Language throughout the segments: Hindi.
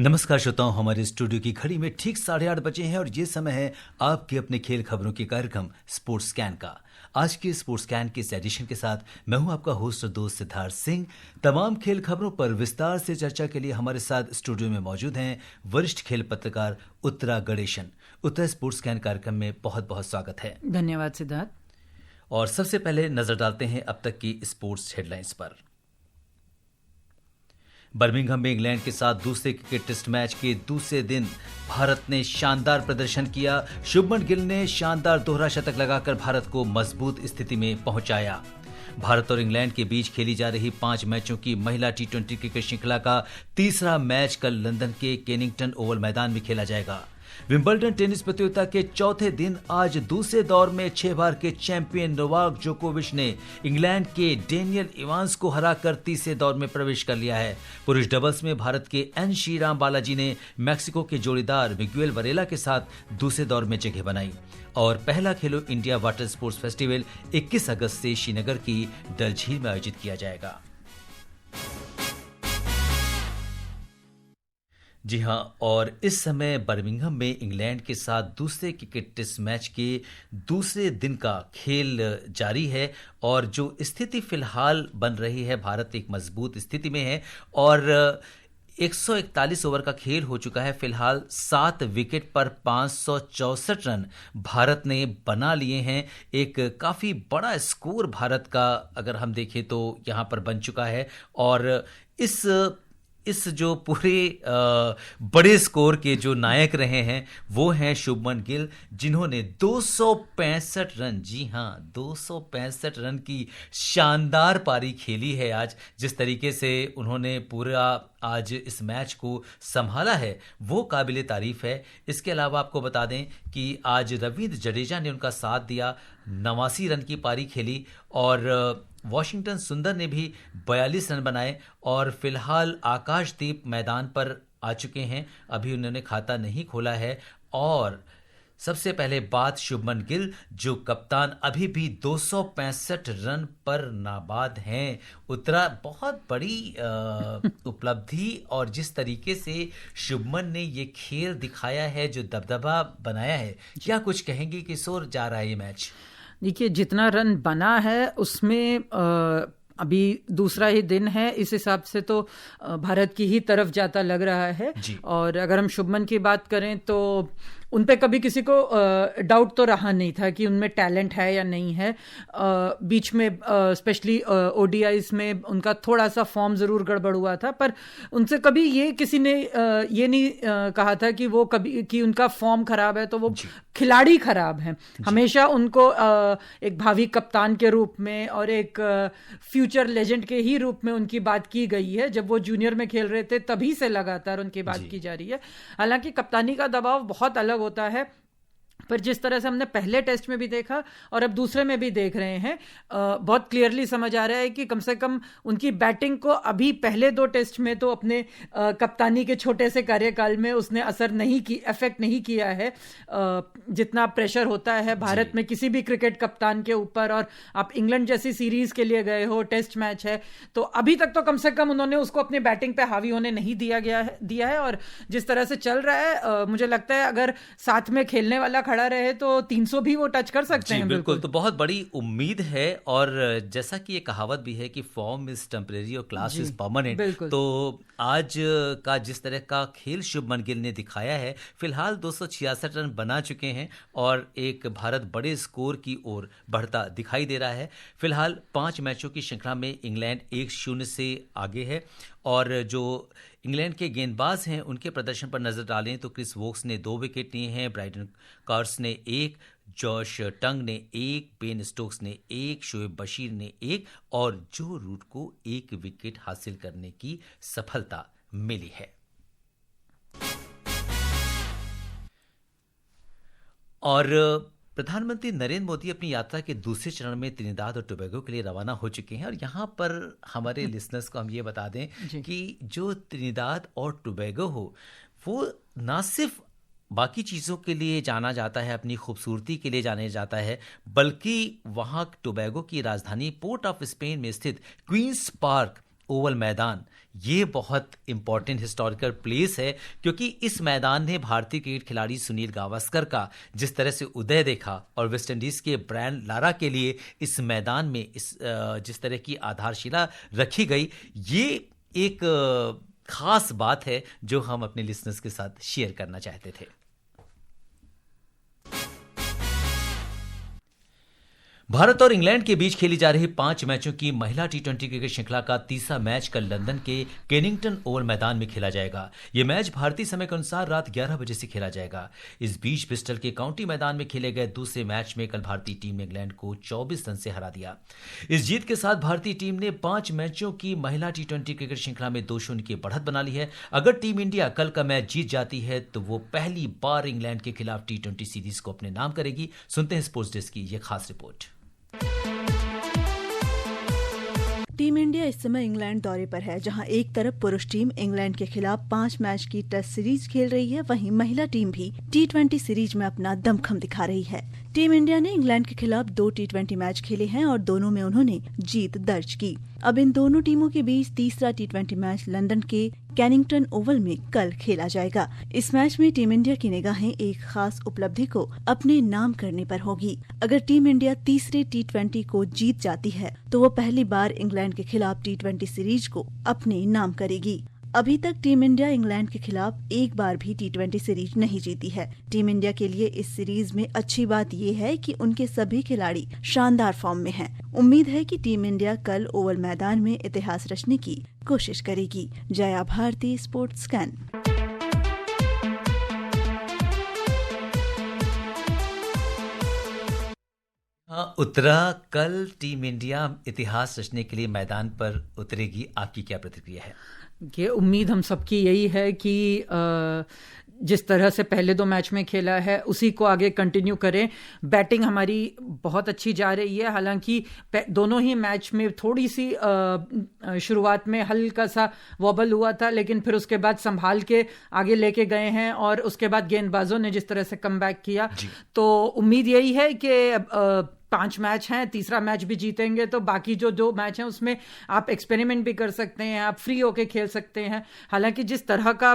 नमस्कार श्रोताओं, हमारे स्टूडियो की घड़ी में ठीक 8:30 बजे हैं और ये समय है आपके अपने खेल खबरों के कार्यक्रम स्पोर्ट्स स्कैन का। आज के स्पोर्ट्स स्कैन के इस एडिशन के साथ मैं हूं आपका होस्ट और दोस्त सिद्धार्थ सिंह। तमाम खेल खबरों पर विस्तार से चर्चा के लिए हमारे साथ स्टूडियो में मौजूद हैं वरिष्ठ खेल पत्रकार उत्तरा गणेशन। उत्तरा, स्पोर्ट्स स्कैन कार्यक्रम में बहुत बहुत स्वागत है। धन्यवाद सिद्धार्थ। और सबसे पहले नजर डालते हैं अब तक की स्पोर्ट्स हेडलाइंस पर। बर्मिंघम में इंग्लैंड के साथ दूसरे क्रिकेट टेस्ट मैच के दूसरे दिन भारत ने शानदार प्रदर्शन किया। शुभमन गिल ने शानदार दोहरा शतक लगाकर भारत को मजबूत स्थिति में पहुंचाया। भारत और इंग्लैंड के बीच खेली जा रही 5 मैचों की महिला T20 क्रिकेट श्रृंखला का तीसरा मैच कल लंदन के केनिंगटन ओवल मैदान में खेला जाएगा। विंबलडन टेनिस प्रतियोगिता के चौथे दिन आज दूसरे दौर में 6 बार के चैंपियन नोवाक जोकोविच ने इंग्लैंड के डेनियल इवांस को हराकर तीसरे दौर में प्रवेश कर लिया है। पुरुष डबल्स में भारत के एन श्रीराम बालाजी ने मैक्सिको के जोड़ीदार मिगुएल वरेला के साथ दूसरे दौर में जगह बनाई। और पहला खेलो इंडिया वाटर स्पोर्ट्स फेस्टिवल 21 अगस्त से श्रीनगर की डल झील में आयोजित किया जाएगा। जी हां, और इस समय बर्मिंघम में इंग्लैंड के साथ दूसरे क्रिकेट टेस्ट मैच के दूसरे दिन का खेल जारी है और जो स्थिति फिलहाल बन रही है, भारत एक मजबूत स्थिति में है और 141 ओवर का खेल हो चुका है। फिलहाल 7 विकेट पर 564 रन भारत ने बना लिए हैं। एक काफ़ी बड़ा स्कोर भारत का अगर हम देखें तो यहाँ पर बन चुका है और इस जो पूरे बड़े स्कोर के जो नायक रहे हैं वो हैं शुभमन गिल, जिन्होंने 265 रन, जी हाँ 265 रन की शानदार पारी खेली है। आज जिस तरीके से उन्होंने पूरा आज इस मैच को संभाला है वो काबिले तारीफ है। इसके अलावा आपको बता दें कि आज रविंद्र जडेजा ने उनका साथ दिया, 89 रन की पारी खेली और वॉशिंगटन सुंदर ने भी 42 रन बनाए और फिलहाल आकाशदीप मैदान पर आ चुके हैं। अभी उन्होंने खाता नहीं खोला है। और सबसे पहले बात शुभमन गिल, जो कप्तान अभी भी 265 रन पर नाबाद हैं। उत्तरा, बहुत बड़ी उपलब्धि और जिस तरीके से शुभमन ने ये खेल दिखाया है, जो दबदबा बनाया है, क्या कुछ कहेंगे कि शोर जा रहा है ये मैच? देखिए, जितना रन बना है उसमें अभी दूसरा ही दिन है, इस हिसाब से तो भारत की ही तरफ जाता लग रहा है। और अगर हम शुभमन की बात करें तो उन पे कभी किसी को डाउट तो रहा नहीं था कि उनमें टैलेंट है या नहीं है। बीच में स्पेशली ODIs में उनका थोड़ा सा फॉर्म ज़रूर गड़बड़ हुआ था, पर उनसे कभी ये किसी ने ये नहीं कहा था कि वो कभी कि उनका फॉर्म खराब है तो वो खिलाड़ी खराब हैं। हमेशा उनको एक भावी कप्तान के रूप में और एक फ्यूचर लेजेंड के ही रूप में उनकी बात की गई है। जब वो जूनियर में खेल रहे थे तभी से लगातार उनकी बात की जा रही है। हालांकि कप्तानी का दबाव बहुत अलग होता है, पर जिस तरह से हमने पहले टेस्ट में भी देखा और अब दूसरे में भी देख रहे हैं, बहुत क्लियरली समझ आ रहा है कि कम से कम उनकी बैटिंग को अभी पहले 2 टेस्ट में तो अपने कप्तानी के छोटे से कार्यकाल में उसने इफेक्ट नहीं किया है। जितना प्रेशर होता है भारत में किसी भी क्रिकेट कप्तान के ऊपर, और आप इंग्लैंड जैसी सीरीज के लिए गए हो, टेस्ट मैच है, तो अभी तक तो कम से कम उन्होंने उसको अपनी बैटिंग पे हावी होने नहीं दिया है। और जिस तरह से चल रहा है, मुझे लगता है अगर साथ में खेलने वाला खड़ा रहे तो 300 भी वो टच कर सकते हैं। बिल्कुल, तो बहुत बड़ी उम्मीद है। और जैसा कि ये कहावत भी है कि फॉर्म इज टेम्परेरी और क्लास इज परमानेंट, तो आज का जिस तरह का खेल शुभमन गिल ने दिखाया है, फिलहाल 266 रन बना चुके हैं और एक भारत बड़े स्कोर की ओर बढ़ता दिखाई दे रहा है। फिलहाल 5 मैचों की श्रृंखला में इंग्लैंड 1-0 से आगे है। और जो इंग्लैंड के गेंदबाज हैं उनके प्रदर्शन पर नजर डालें तो क्रिस वोक्स ने 2 विकेट लिए हैं, ब्राइडन कार्स ने 1, जॉश टंग ने 1, बेन स्टोक्स ने 1, शोएब बशीर ने 1 और जो रूट को 1 विकेट हासिल करने की सफलता मिली है। और प्रधानमंत्री नरेंद्र मोदी अपनी यात्रा के दूसरे चरण में त्रिनिदाद और टोबैगो के लिए रवाना हो चुके हैं। और यहाँ पर हमारे लिसनर्स को हम ये बता दें कि जो त्रिनिदाद और टोबैगो हो, वो ना सिर्फ बाकी चीज़ों के लिए जाना जाता है, अपनी खूबसूरती के लिए जाना जाता है, बल्कि वहाँ टोबैगो की राजधानी पोर्ट ऑफ स्पेन में स्थित क्वींस पार्क ओवल मैदान ये बहुत इंपॉर्टेंट हिस्टोरिकल प्लेस है, क्योंकि इस मैदान ने भारतीय क्रिकेट खिलाड़ी सुनील गावस्कर का जिस तरह से उदय देखा और वेस्ट इंडीज के ब्रायन लारा के लिए इस मैदान में जिस तरह की आधारशिला रखी गई, ये एक खास बात है जो हम अपने लिसनर्स के साथ शेयर करना चाहते थे। भारत और इंग्लैंड के बीच खेली जा रही 5 मैचों की महिला टी20 क्रिकेट श्रृंखला का तीसरा मैच कल लंदन के केनिंगटन ओवल मैदान में खेला जाएगा। यह मैच भारतीय समय के अनुसार रात 11 बजे से खेला जाएगा। इस बीच ब्रिस्टल के काउंटी मैदान में खेले गए दूसरे मैच में कल भारतीय टीम ने इंग्लैंड को 24 रन से हरा दिया। इस जीत के साथ भारतीय टीम ने 5 मैचों की महिला टी20 क्रिकेट श्रृंखला में 2-0 की बढ़त बना ली है। अगर टीम इंडिया कल का मैच जीत जाती है तो वो पहली बार इंग्लैंड के खिलाफ टी20 सीरीज को अपने नाम करेगी। सुनते हैं स्पोर्ट्स डेस्क की यह खास रिपोर्ट। टीम इंडिया इस समय इंग्लैंड दौरे पर है, जहां एक तरफ पुरुष टीम इंग्लैंड के खिलाफ 5 मैच की टेस्ट सीरीज खेल रही है, वहीं महिला टीम भी टी20 सीरीज में अपना दमखम दिखा रही है। टीम इंडिया ने इंग्लैंड के खिलाफ 2 टी20 मैच खेले हैं और दोनों में उन्होंने जीत दर्ज की। अब इन दोनों टीमों के बीच तीसरा टी20 मैच लंदन के कैनिंगटन ओवल में कल खेला जाएगा। इस मैच में टीम इंडिया की निगाहें एक खास उपलब्धि को अपने नाम करने पर होगी। अगर टीम इंडिया तीसरे टी20 को जीत जाती है तो वो पहली बार इंग्लैंड के खिलाफ टी20 सीरीज को अपने नाम करेगी। अभी तक टीम इंडिया इंग्लैंड के खिलाफ एक बार भी टी20 सीरीज नहीं जीती है। टीम इंडिया के लिए इस सीरीज में अच्छी बात ये है कि उनके सभी खिलाड़ी शानदार फॉर्म में हैं। उम्मीद है कि टीम इंडिया कल ओवल मैदान में इतिहास रचने की कोशिश करेगी। Jaya Bharti, sports scan. उत्तरा, कल टीम इंडिया इतिहास रचने के लिए मैदान पर उतरेगी, आपकी क्या प्रतिक्रिया है? ये उम्मीद हम सबकी यही है कि जिस तरह से पहले 2 मैच में खेला है उसी को आगे कंटिन्यू करें। बैटिंग हमारी बहुत अच्छी जा रही है, हालांकि दोनों ही मैच में थोड़ी सी शुरुआत में हल्का सा वॉबल हुआ था, लेकिन फिर उसके बाद संभाल के आगे लेके गए हैं और उसके बाद गेंदबाजों ने जिस तरह से कमबैक किया, तो उम्मीद यही है कि 5 मैच हैं, तीसरा मैच भी जीतेंगे तो बाकी जो 2 मैच हैं उसमें आप एक्सपेरिमेंट भी कर सकते हैं, आप फ्री होके खेल सकते हैं। हालांकि जिस तरह का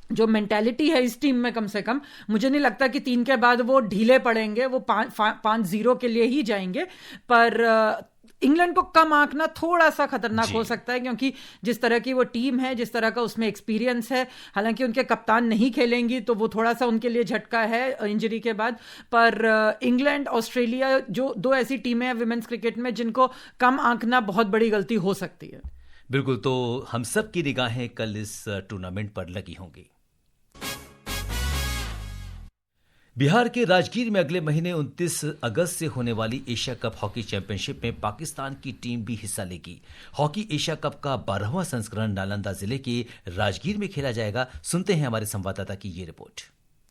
जो मेंटालिटी है इस टीम में, कम से कम मुझे नहीं लगता कि 3 के बाद वो ढीले पड़ेंगे, वो 5-0 के लिए ही जाएंगे। पर इंग्लैंड को कम आंकना थोड़ा सा खतरनाक हो सकता है, क्योंकि जिस तरह की वो टीम है, जिस तरह का उसमें एक्सपीरियंस है, हालांकि उनके कप्तान नहीं खेलेंगी तो वो थोड़ा सा उनके लिए झटका है इंजरी के बाद। पर इंग्लैंड, ऑस्ट्रेलिया, जो 2 ऐसी टीमें हैं विमेंस क्रिकेट में जिनको कम आंकना बहुत बड़ी गलती हो सकती है। बिल्कुल, तो हम सब की निगाहें कल इस टूर्नामेंट पर लगी होंगी। बिहार के राजगीर में अगले महीने 29 अगस्त से होने वाली एशिया कप हॉकी चैंपियनशिप में पाकिस्तान की टीम भी हिस्सा लेगी। हॉकी एशिया कप का 12वां संस्करण नालंदा जिले के राजगीर में खेला जाएगा। सुनते हैं हमारे संवाददाता की ये रिपोर्ट।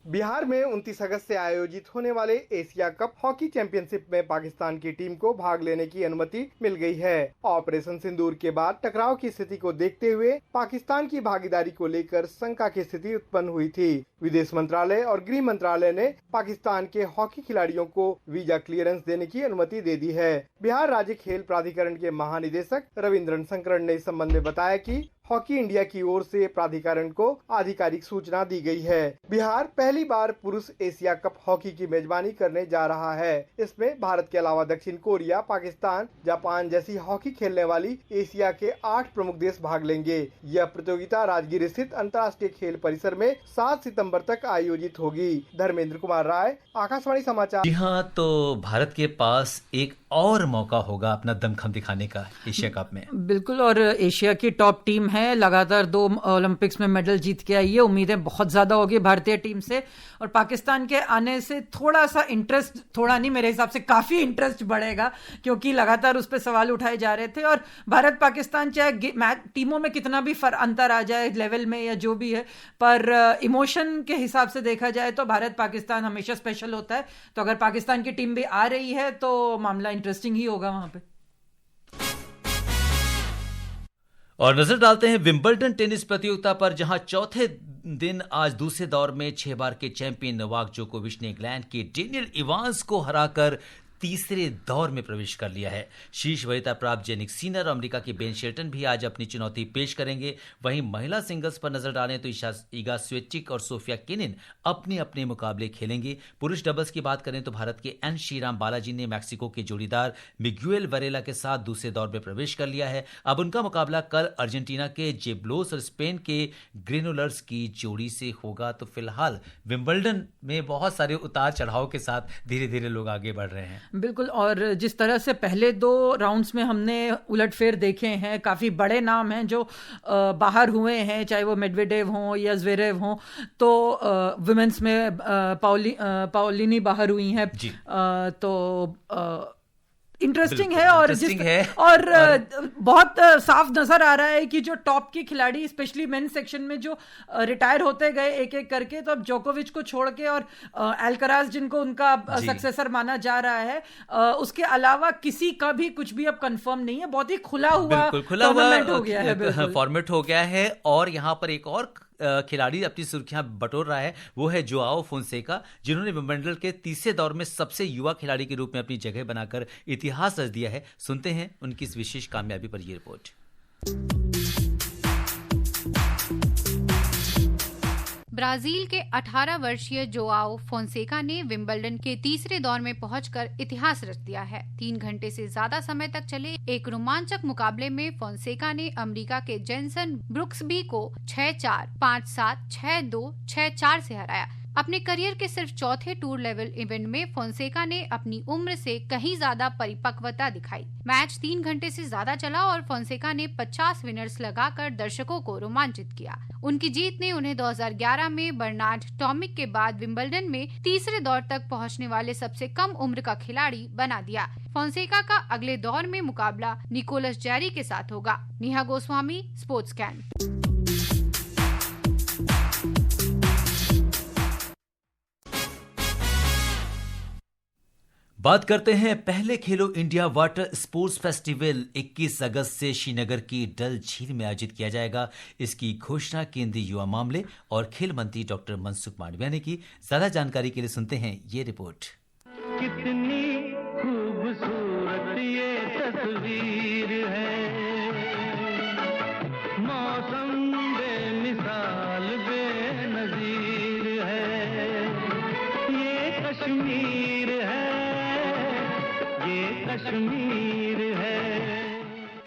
बिहार में 29 अगस्त से आयोजित होने वाले एशिया कप हॉकी चैंपियनशिप में पाकिस्तान की टीम को भाग लेने की अनुमति मिल गई है। ऑपरेशन सिंदूर के बाद टकराव की स्थिति को देखते हुए पाकिस्तान की भागीदारी को लेकर शंका की स्थिति उत्पन्न हुई थी। विदेश मंत्रालय और गृह मंत्रालय ने पाकिस्तान के हॉकी खिलाड़ियों को वीजा क्लियरेंस देने की अनुमति दे दी है। बिहार राज्य खेल प्राधिकरण के महानिदेशक रविंद्रन शंकरन ने इस संबंध में बताया कि हॉकी इंडिया की ओर से प्राधिकरण को आधिकारिक सूचना दी गई है। बिहार पहली बार पुरुष एशिया कप हॉकी की मेजबानी करने जा रहा है। इसमें भारत के अलावा दक्षिण कोरिया, पाकिस्तान, जापान जैसी हॉकी खेलने वाली एशिया के 8 प्रमुख देश भाग लेंगे। यह प्रतियोगिता राजगीर स्थित अंतर्राष्ट्रीय खेल परिसर में 7 सितंबर तक आयोजित होगी। धर्मेंद्र कुमार राय, आकाशवाणी समाचार। जी हाँ, तो भारत के पास एक और मौका होगा अपना दमखम दिखाने का एशिया कप में। बिल्कुल, और एशिया की टॉप टीम है, लगातार 2 ओलंपिक्स में मेडल जीत के आई है। उम्मीदें बहुत ज्यादा होगी भारतीय टीम से, और पाकिस्तान के आने से थोड़ा सा इंटरेस्ट, थोड़ा नहीं मेरे हिसाब से काफी इंटरेस्ट बढ़ेगा, क्योंकि लगातार उस पर सवाल उठाए जा रहे थे। और भारत पाकिस्तान चाहे टीमों में कितना भी अंतर आ जाए लेवल में या जो भी है, पर इमोशन के हिसाब से देखा जाए तो भारत पाकिस्तान हमेशा स्पेशल होता है। तो अगर पाकिस्तान की टीम भी आ रही है तो मामला इंटरेस्टिंग ही होगा वहां पे। और नजर डालते हैं विंबलडन टेनिस प्रतियोगिता पर, जहां चौथे दिन आज दूसरे दौर में 6 बार के चैंपियन नोवाक जोकोविच ने इंग्लैंड के डेनियल इवांस को हराकर तीसरे दौर में प्रवेश कर लिया है। शीर्ष वरीयता प्राप्त जेनिक सिनर और अमेरिका की बेन शेल्टन भी आज अपनी चुनौती पेश करेंगे। वहीं महिला सिंगल्स पर नजर डालें तो ईगा स्वियातेक और सोफिया केनिन अपने अपने मुकाबले खेलेंगे। पुरुष डबल्स की बात करें तो भारत के एन श्रीराम बालाजी ने मैक्सिको के जोड़ीदार मिगुएल वरेला के साथ दूसरे दौर में प्रवेश कर लिया है। अब उनका मुकाबला कल अर्जेंटीना के जेब्लोस और स्पेन के ग्रेनोलर्स की जोड़ी से होगा। तो फिलहाल विंबलडन में बहुत सारे उतार चढ़ाव के साथ धीरे धीरे लोग आगे बढ़ रहे हैं। बिल्कुल, और जिस तरह से पहले 2 राउंड्स में हमने उलटफेर देखे हैं, काफी बड़े नाम हैं जो बाहर हुए हैं, चाहे वो मेडवेडेव हों या ज़्वेरेव हों। तो वुमेन्स में पाउलिनी बाहर हुई हैं, तो इंटरेस्टिंग है और बहुत साफ नजर आ रहा है कि जो टॉप के खिलाड़ी स्पेशली मेन सेक्शन में जो रिटायर होते गए एक एक करके, तो अब जोकोविच को छोड़ के और अल्कराज जिनको उनका सक्सेसर माना जा रहा है, उसके अलावा किसी का भी कुछ भी अब कंफर्म नहीं है। बहुत ही खुला हुआ टूर्नामेंट हो गया है, फॉर्मेट हो गया है। और यहाँ पर एक और खिलाड़ी अपनी सुर्खियां बटोर रहा है, वो है जोआओ फोंसेका, जिन्होंने विंबलडन के तीसरे दौर में सबसे युवा खिलाड़ी के रूप में अपनी जगह बनाकर इतिहास रच दिया है। सुनते हैं उनकी इस विशेष कामयाबी पर ये रिपोर्ट। ब्राजील के 18 वर्षीय जोआओ फोंसेका ने विंबलडन के तीसरे दौर में पहुंचकर इतिहास रच दिया है। 3 घंटे से ज्यादा समय तक चले एक रोमांचक मुकाबले में फोंसेका ने अमेरिका के जेनसन ब्रुक्सबी को 6-4, 5-7, 6-2, 6-4 से हराया। अपने करियर के सिर्फ चौथे टूर लेवल इवेंट में फोंसेका ने अपनी उम्र से कहीं ज्यादा परिपक्वता दिखाई। मैच 3 घंटे से ज्यादा चला और फोंसेका ने 50 विनर्स लगाकर दर्शकों को रोमांचित किया। उनकी जीत ने उन्हें 2011 में बर्नार्ड टॉमिक के बाद विंबलडन में तीसरे दौर तक पहुंचने वाले सबसे कम उम्र का खिलाड़ी बना दिया। फोंसेका का अगले दौर में मुकाबला निकोलस जेरी के साथ होगा। Neha Goswami, sports can. बात करते हैं पहले खेलो इंडिया वाटर स्पोर्ट्स फेस्टिवल 21 अगस्त से श्रीनगर की डल झील में आयोजित किया जाएगा। इसकी घोषणा केंद्रीय युवा मामले और खेल मंत्री डॉक्टर मनसुख मांडविया ने की। ज्यादा जानकारी के लिए सुनते हैं ये रिपोर्ट। कितनी खूबसूरत ये तस्वीर है, मौसम बेमिसाल बेनजीर है, ये कश्मीर है, ये कश्मीर है।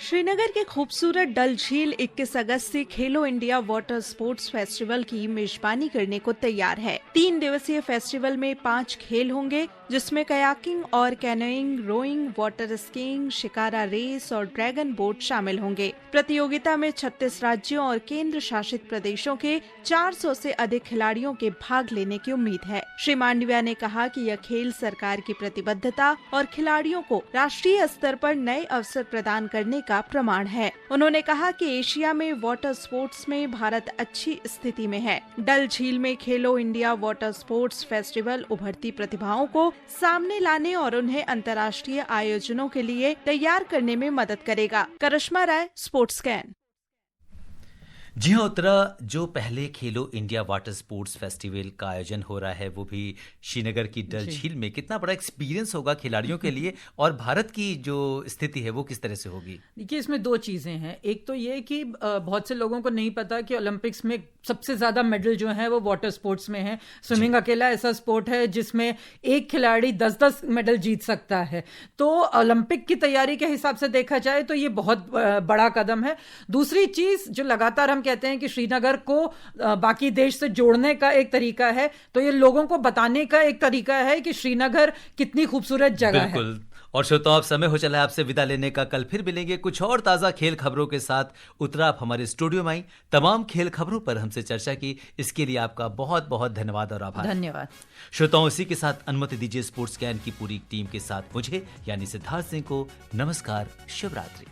श्रीनगर के खूबसूरत डल झील 21 अगस्त से खेलो इंडिया वाटर स्पोर्ट्स फेस्टिवल की मेजबानी करने को तैयार है। 3 दिवसीय फेस्टिवल में 5 खेल होंगे, जिसमें कयाकिंग और canoeing, rowing, water skiing, shikara race और ड्रैगन बोट शामिल होंगे। प्रतियोगिता में 36 राज्यों और केंद्र शासित प्रदेशों के 400 से अधिक खिलाड़ियों के भाग लेने की उम्मीद है। श्री मांडविया ने कहा कि यह खेल सरकार की प्रतिबद्धता और खिलाड़ियों को राष्ट्रीय स्तर पर नए अवसर प्रदान करने का प्रमाण है। उन्होंने कहा कि एशिया में वाटर स्पोर्ट्स में भारत अच्छी स्थिति में है। डल झील में खेलो इंडिया वाटर स्पोर्ट्स फेस्टिवल उभरती प्रतिभाओं को सामने लाने और उन्हें अंतर्राष्ट्रीय आयोजनों के लिए तैयार करने में मदद करेगा। करिश्मा राय, स्पोर्ट्स कैन। जी हाँ उत्तरा, जो पहले खेलो इंडिया वाटर स्पोर्ट्स फेस्टिवल का आयोजन हो रहा है वो भी श्रीनगर की डल झील में, कितना बड़ा एक्सपीरियंस होगा खिलाड़ियों के लिए और भारत की जो स्थिति है वो किस तरह से होगी? देखिए, इसमें 2 चीजें हैं। एक तो ये कि बहुत से लोगों को नहीं पता कि ओलंपिक्स में सबसे ज्यादा मेडल जो है वो वाटर स्पोर्ट्स में है। स्विमिंग अकेला ऐसा स्पोर्ट है जिसमें एक खिलाड़ी 10-10 मेडल जीत सकता है। तो ओलंपिक की तैयारी के हिसाब से देखा जाए तो ये बहुत बड़ा कदम है। दूसरी चीज जो लगातार हम कहते हैं कि श्रीनगर को बाकी देश से जोड़ने का एक तरीका है, तो ये लोगों को बताने का एक तरीका है कि श्रीनगर कितनी खूबसूरत जगह है। और श्रोताओं, अब समय हो चला है आपसे विदा लेने का। कल फिर मिलेंगे कुछ और ताजा खेल खबरों के साथ। उत्तरा, आप हमारे स्टूडियो में आई, तमाम खेल खबरों पर हमसे चर्चा की, इसके लिए आपका बहुत बहुत धन्यवाद और आभार। धन्यवाद श्रोताओं, इसी के साथ अनुमति दीजिए स्पोर्ट्स कैन की पूरी टीम के साथ मुझे यानी सिद्धार्थ सिंह को नमस्कार, शुभ रात्रि।